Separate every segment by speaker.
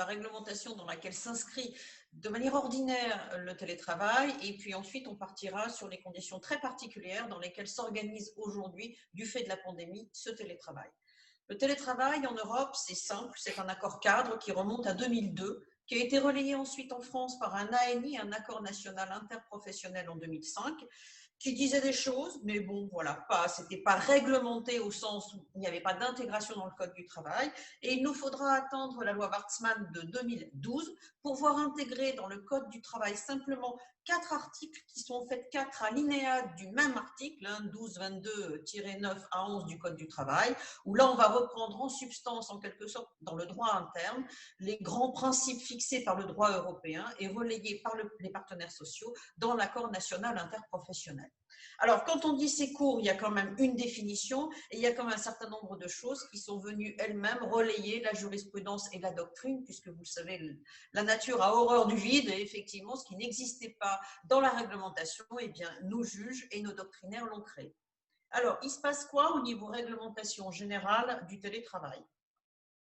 Speaker 1: la réglementation dans laquelle s'inscrit de manière ordinaire le télétravail, et puis ensuite on partira sur les conditions très particulières dans lesquelles s'organise aujourd'hui, du fait de la pandémie, ce télétravail. Le télétravail en Europe, c'est simple, c'est un accord cadre qui remonte à 2002, qui a été relayé ensuite en France par un ANI, un accord national interprofessionnel en 2005, qui disait des choses, mais bon, voilà, c'était pas réglementé au sens où il n'y avait pas d'intégration dans le Code du travail. Et il nous faudra attendre la loi Wartzmann de 2012 pour voir intégrer dans le Code du travail simplement 4 articles qui sont en fait 4 alinéas du même article, 1222-9 à 11 du Code du travail, où là on va reprendre en substance, en quelque sorte, dans le droit interne, les grands principes fixés par le droit européen et relayés par les partenaires sociaux dans l'accord national interprofessionnel. Alors, quand on dit c'est court, il y a quand même une définition et il y a quand même un certain nombre de choses qui sont venues elles-mêmes relayer la jurisprudence et la doctrine, puisque vous le savez, la nature a horreur du vide et effectivement, ce qui n'existait pas dans la réglementation, eh bien, nos juges et nos doctrinaires l'ont créé. Alors, il se passe quoi au niveau réglementation générale du télétravail?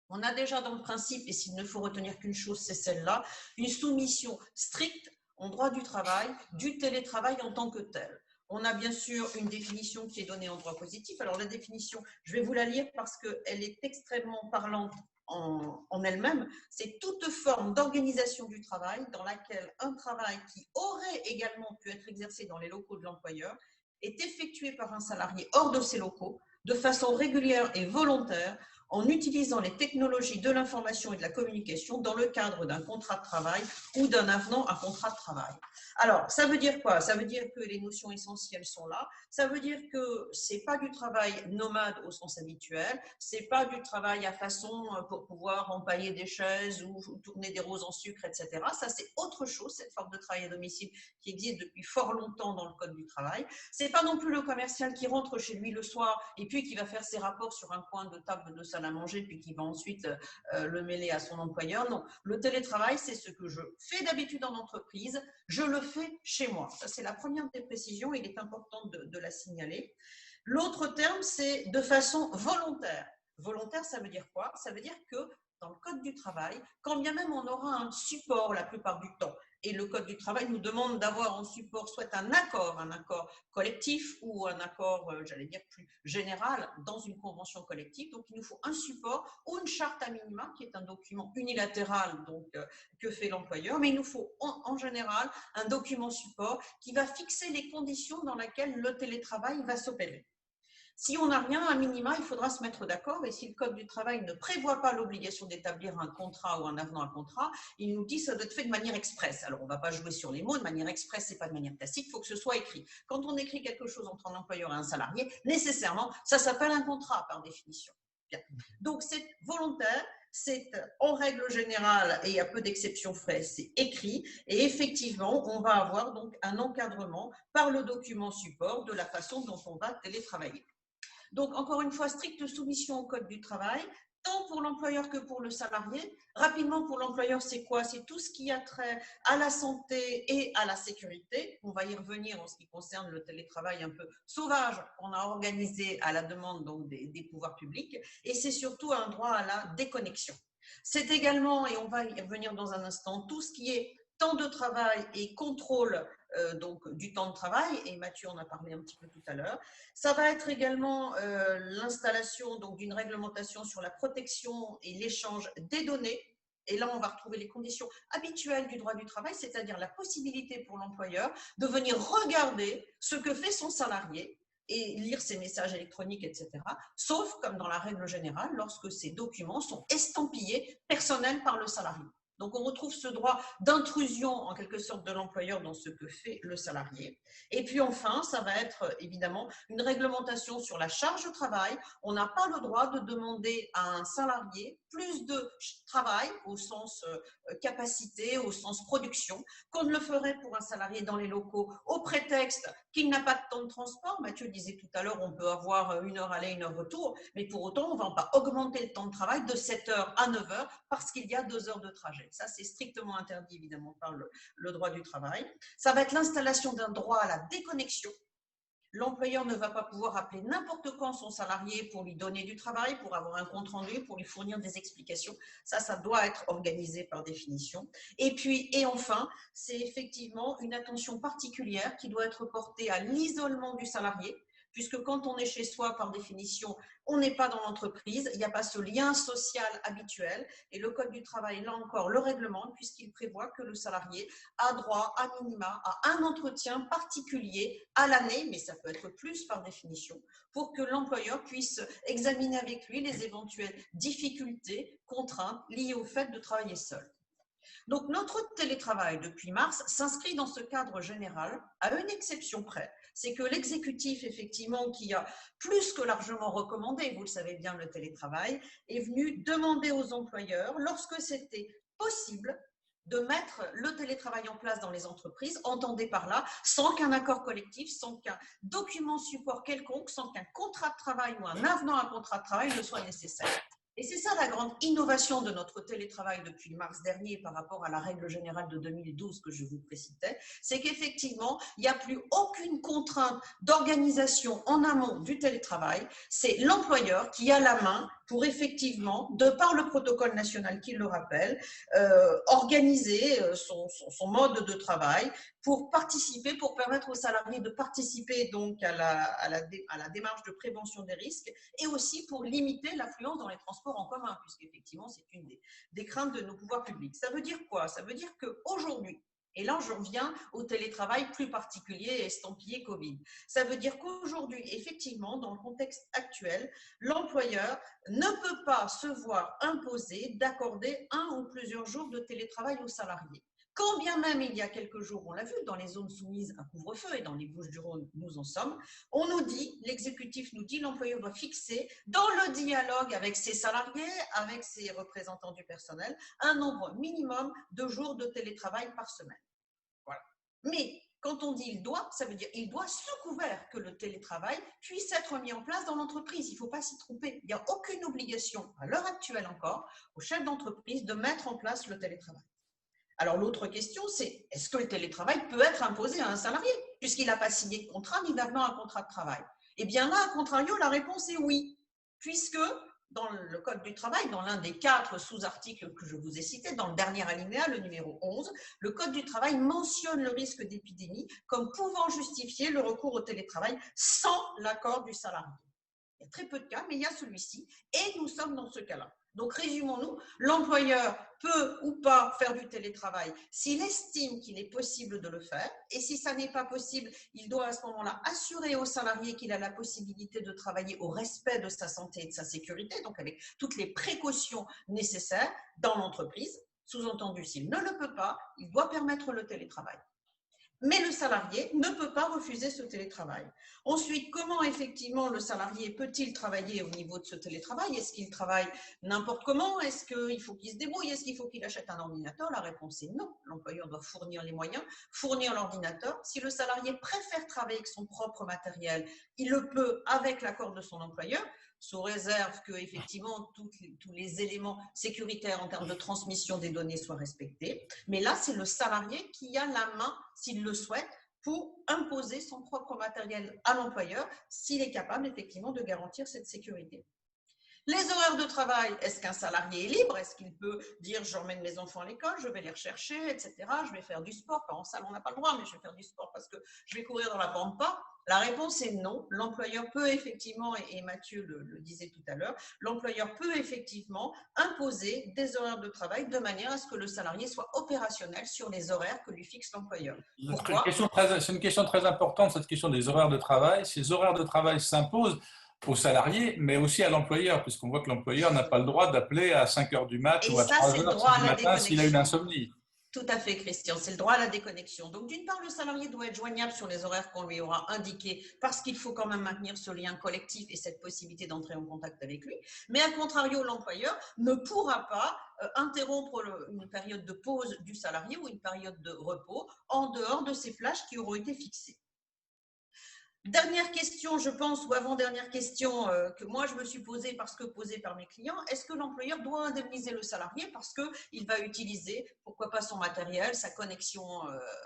Speaker 1: On a déjà dans le principe, et s'il ne faut retenir qu'une chose, c'est celle-là, une soumission stricte en droit du travail, du télétravail en tant que tel. On a bien sûr une définition qui est donnée en droit positif. Alors la définition, je vais vous la lire parce qu'elle est extrêmement parlante en elle-même. C'est toute forme d'organisation du travail dans laquelle un travail qui aurait également pu être exercé dans les locaux de l'employeur est effectué par un salarié hors de ses locaux de façon régulière et volontaire en utilisant les technologies de l'information et de la communication dans le cadre d'un contrat de travail ou d'un avenant à contrat de travail. Alors, ça veut dire quoi? Ça veut dire que les notions essentielles sont là. Ça veut dire que ce n'est pas du travail nomade au sens habituel, ce n'est pas du travail à façon pour pouvoir empailler des chaises ou tourner des roses en sucre, etc. Ça, c'est autre chose, cette forme de travail à domicile qui existe depuis fort longtemps dans le Code du travail. Ce n'est pas non plus le commercial qui rentre chez lui le soir et puis qui va faire ses rapports sur un coin de table de salle à manger, puis qui va ensuite le mêler à son employeur. Non, le télétravail, c'est ce que je fais d'habitude en entreprise, je le fais chez moi. Ça, c'est la première des précisions, il est important de la signaler. L'autre terme, c'est de façon volontaire. Volontaire, ça veut dire quoi? Ça veut dire que dans le Code du travail, quand bien même on aura un support la plupart du temps, et le Code du travail nous demande d'avoir en support soit un accord collectif ou un accord, j'allais dire, plus général dans une convention collective. Donc, il nous faut un support ou une charte à minima qui est un document unilatéral donc, que fait l'employeur. Mais il nous faut en général un document support qui va fixer les conditions dans lesquelles le télétravail va s'opérer. Si on n'a rien, à minima, il faudra se mettre d'accord. Et si le Code du travail ne prévoit pas l'obligation d'établir un contrat ou un avenant à contrat, il nous dit que ça doit être fait de manière expresse. Alors, on ne va pas jouer sur les mots. De manière expresse, ce n'est pas de manière tacite. Il faut que ce soit écrit. Quand on écrit quelque chose entre un employeur et un salarié, nécessairement, ça s'appelle un contrat par définition. Bien. Donc, c'est volontaire. C'est en règle générale, et à peu d'exceptions près, c'est écrit. Et effectivement, on va avoir donc un encadrement par le document support de la façon dont on va télétravailler. Donc, encore une fois, stricte soumission au Code du travail, tant pour l'employeur que pour le salarié. Rapidement, pour l'employeur, c'est quoi? C'est tout ce qui a trait à la santé et à la sécurité. On va y revenir en ce qui concerne le télétravail un peu sauvage qu'on a organisé à la demande donc, des pouvoirs publics. Et c'est surtout un droit à la déconnexion. C'est également, et on va y revenir dans un instant, tout ce qui est temps de travail et contrôle donc, du temps de travail, et Mathieu en a parlé un petit peu tout à l'heure. Ça va être également l'installation d'une réglementation sur la protection et l'échange des données. Et là, on va retrouver les conditions habituelles du droit du travail, c'est-à-dire la possibilité pour l'employeur de venir regarder ce que fait son salarié et lire ses messages électroniques, etc. Sauf, comme dans la règle générale, lorsque ces documents sont estampillés personnels par le salarié. Donc, on retrouve ce droit d'intrusion, en quelque sorte, de l'employeur dans ce que fait le salarié. Et puis, enfin, ça va être évidemment une réglementation sur la charge de travail. On n'a pas le droit de demander à un salarié plus de travail, au sens capacité, au sens production, qu'on ne le ferait pour un salarié dans les locaux, au prétexte qu'il n'a pas de temps de transport. Mathieu disait tout à l'heure, on peut avoir 1 heure aller, 1 heure retour, mais pour autant, on ne va pas augmenter le temps de travail de 7 heures à 9 heures parce qu'il y a 2 heures de trajet. Ça, c'est strictement interdit, évidemment, par le droit du travail. Ça va être l'installation d'un droit à la déconnexion. L'employeur ne va pas pouvoir appeler n'importe quand son salarié pour lui donner du travail, pour avoir un compte rendu, pour lui fournir des explications. Ça doit être organisé par définition. Et puis, et enfin, c'est effectivement une attention particulière qui doit être portée à l'isolement du salarié, puisque quand on est chez soi, par définition, on n'est pas dans l'entreprise, il n'y a pas ce lien social habituel. Et le Code du travail, là encore, le règlement, puisqu'il prévoit que le salarié a droit, à minima, à un entretien particulier à l'année, mais ça peut être plus par définition, pour que l'employeur puisse examiner avec lui les éventuelles difficultés, contraintes liées au fait de travailler seul. Donc, notre télétravail depuis mars s'inscrit dans ce cadre général, à une exception près. C'est que l'exécutif, effectivement, qui a plus que largement recommandé, vous le savez bien, le télétravail, est venu demander aux employeurs, lorsque c'était possible, de mettre le télétravail en place dans les entreprises, entendez par là, sans qu'un accord collectif, sans qu'un document support quelconque, sans qu'un contrat de travail ou un avenant à un contrat de travail ne soit nécessaire. Et c'est ça la grande innovation de notre télétravail depuis mars dernier par rapport à la règle générale de 2012 que je vous précitais, c'est qu'effectivement, il n'y a plus aucune contrainte d'organisation en amont du télétravail. C'est l'employeur qui a la main pour effectivement, de par le protocole national qui le rappelle, organiser son mode de travail pour participer, pour permettre aux salariés de participer donc à la démarche de prévention des risques et aussi pour limiter l'affluence dans les transports en commun, puisqu'effectivement, c'est une des craintes de nos pouvoirs publics. Ça veut dire quoi? Ça veut dire qu'aujourd'hui, et là, je reviens au télétravail plus particulier et estampillé Covid. Ça veut dire qu'aujourd'hui, effectivement, dans le contexte actuel, l'employeur ne peut pas se voir imposer d'accorder un ou plusieurs jours de télétravail aux salariés. Quand bien même il y a quelques jours, on l'a vu, dans les zones soumises à couvre-feu et dans les Bouches-du-Rhône, nous en sommes, on nous dit, l'exécutif nous dit, l'employeur doit fixer dans le dialogue avec ses salariés, avec ses représentants du personnel, un nombre minimum de jours de télétravail par semaine. Voilà. Mais quand on dit il doit, ça veut dire il doit sous couvert que le télétravail puisse être mis en place dans l'entreprise. Il ne faut pas s'y tromper. Il n'y a aucune obligation, à l'heure actuelle encore, au chef d'entreprise de mettre en place le télétravail. Alors, l'autre question, c'est est-ce que le télétravail peut être imposé à un salarié, puisqu'il n'a pas signé de contrat ni d'avenant à un contrat de travail? Eh bien là, à contrario, la réponse est oui, puisque dans le Code du travail, dans l'un des 4 sous-articles que je vous ai cités, dans le dernier alinéa, le numéro 11, le Code du travail mentionne le risque d'épidémie comme pouvant justifier le recours au télétravail sans l'accord du salarié. Il y a très peu de cas, mais il y a celui-ci, et nous sommes dans ce cas-là. Donc, résumons-nous, l'employeur peut ou pas faire du télétravail s'il estime qu'il est possible de le faire. Et si ça n'est pas possible, il doit à ce moment-là assurer au salarié qu'il a la possibilité de travailler au respect de sa santé et de sa sécurité, donc avec toutes les précautions nécessaires dans l'entreprise. Sous-entendu, s'il ne le peut pas, il doit permettre le télétravail. Mais le salarié ne peut pas refuser ce télétravail. Ensuite, comment effectivement le salarié peut-il travailler au niveau de ce télétravail? Est-ce qu'il travaille n'importe comment? Est-ce qu'il faut qu'il se débrouille? Est-ce qu'il faut qu'il achète un ordinateur? La réponse est non. L'employeur doit fournir les moyens, fournir l'ordinateur. Si le salarié préfère travailler avec son propre matériel, il le peut avec l'accord de son employeur, sous réserve que effectivement tous les éléments sécuritaires en termes de transmission des données soient respectés. Mais là, c'est le salarié qui a la main, s'il le souhaite, pour imposer son propre matériel à l'employeur, s'il est capable effectivement de garantir cette sécurité. Les horaires de travail, est-ce qu'un salarié est libre? Est-ce qu'il peut dire j'emmène mes enfants à l'école, je vais les rechercher, etc. Je vais faire du sport. Pas en salle, on n'a pas le droit, mais je vais faire du sport parce que je vais courir dans la pampa. La réponse est non. L'employeur peut effectivement, et Mathieu le disait tout à l'heure, l'employeur peut effectivement imposer des horaires de travail de manière à ce que le salarié soit opérationnel sur les horaires que lui fixe l'employeur.
Speaker 2: Pourquoi? C'est une question très importante, cette question des horaires de travail. Ces horaires de travail s'imposent aux salariés, mais aussi à l'employeur, puisqu'on voit que l'employeur n'a pas le droit d'appeler à 5 heures du mat ou à 3 heures du matin s'il a une insomnie.
Speaker 1: Tout à fait, Christian, c'est le droit à la déconnexion. Donc, d'une part, le salarié doit être joignable sur les horaires qu'on lui aura indiqués parce qu'il faut quand même maintenir ce lien collectif et cette possibilité d'entrer en contact avec lui. Mais à contrario, l'employeur ne pourra pas interrompre une période de pause du salarié ou une période de repos en dehors de ces plages qui auront été fixées. Dernière question, je pense, ou avant-dernière question que moi je me suis posée parce que posée par mes clients, est-ce que l'employeur doit indemniser le salarié parce qu'il va utiliser, pourquoi pas son matériel, sa connexion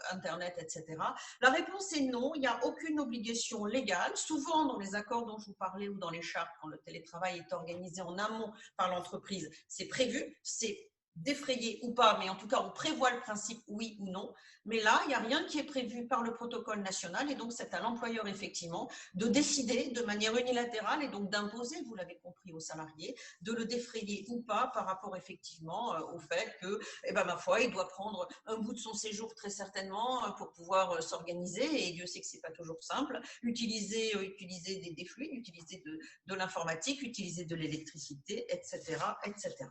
Speaker 1: Internet, etc. La réponse est non, il n'y a aucune obligation légale. Souvent dans les accords dont je vous parlais ou dans les chartes, quand le télétravail est organisé en amont par l'entreprise, c'est prévu, c'est défrayé ou pas, mais en tout cas on prévoit le principe oui ou non. Mais là, il n'y a rien qui est prévu par le protocole national et donc c'est à l'employeur effectivement de décider de manière unilatérale et donc d'imposer, vous l'avez compris, aux salariés, de le défrayer ou pas par rapport effectivement au fait que, eh ben, ma foi, il doit prendre un bout de son séjour très certainement pour pouvoir s'organiser et Dieu sait que c'est pas toujours simple, utiliser des fluides, utiliser de l'informatique, utiliser de l'électricité, etc., etc.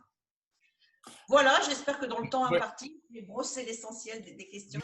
Speaker 1: Voilà, j'espère que dans le temps imparti, j'ai brossé l'essentiel des questions.